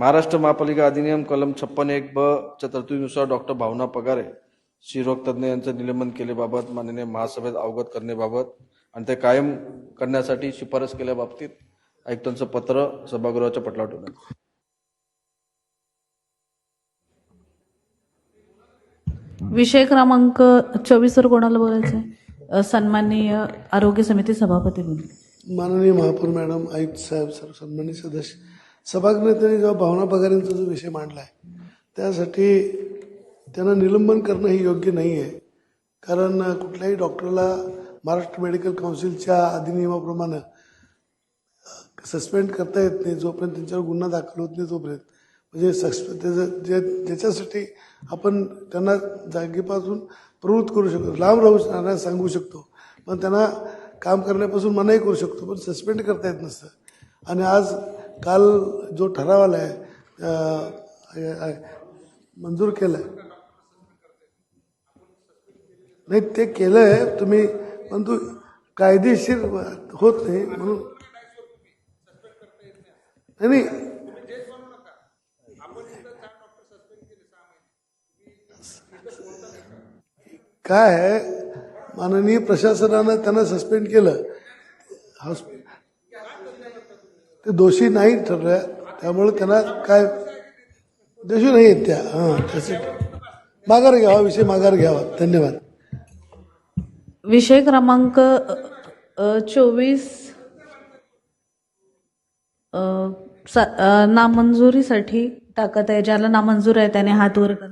महाराष्ट्र महापालिका अधिनियम कलम 56(1) ब च्या तरतुदीनुसार डॉक्टर भावना पगारे स्त्रीरोग तज्ज्ञ यांचं निलंबन केल्याबाबत माननीय महासभेत अवगत करण्याबाबत आणि ते कायम करण्यासाठी शिफारस केल्याबाबतीत आयुक्तांचं पत्र सभागृहाच्या पटलावर ठेवलं. विषय क्रमांक 24 वर कोणाला बोलायचं आहे? सन्माननीय आरोग्य समिती सभापती बोल. माननीय महापौर मॅडम, आयुक्त साहेब, सर्व सन्मानित सदस्य, सभागृहाने जेव्हा भावना पगारेंचा जो विषय मांडला आहे त्यासाठी त्यांना निलंबन करणं ही योग्य नाही आहे. कारण कुठल्याही डॉक्टरला महाराष्ट्र मेडिकल काउन्सिलच्या अधिनियमाप्रमाणे सस्पेंड करता येत नाही जोपर्यंत त्यांच्यावर गुन्हा दाखल होत नाही तोपर्यंत. म्हणजे ज्याच्यासाठी आपण त्यांना जागेपासून प्रवृत्त करू शकतो, लांब राहू सांगू शकतो, पण त्यांना काम करण्यापासून मनाई करू शकतो, पण सस्पेंड करता येत नसतं. आणि आज काल जो ठराव आला आहे मंजूर केला आहे, नाही ते केलं आहे तुम्ही, परंतु कायदेशीर होत नाही म्हणून नाही. काय आहे, माननीय प्रशासनानं त्यांना सस्पेंड केलं, ते दोषी नाही ठरल्या, त्यामुळे त्यांना काय दोषी नाही आहेत त्या. त्यासाठी माघार घ्यावा, विषय माघार घ्यावा. धन्यवाद. विषय क्रमांक 24 नामंजुरीसाठी टाकत आहे. ज्याला नामंजूर आहे त्याने हात वर कर.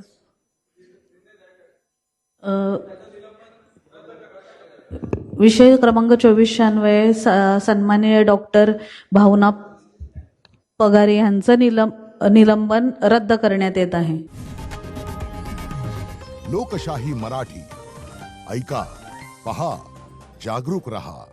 विषय क्रमांक 24 अन्वये सन्माननीय डॉक्टर भावना पगारे यांचं निलंबन रद्द करण्यात येत आहे. लोकशाही मराठी ऐका, पहा, जागरूक रहा.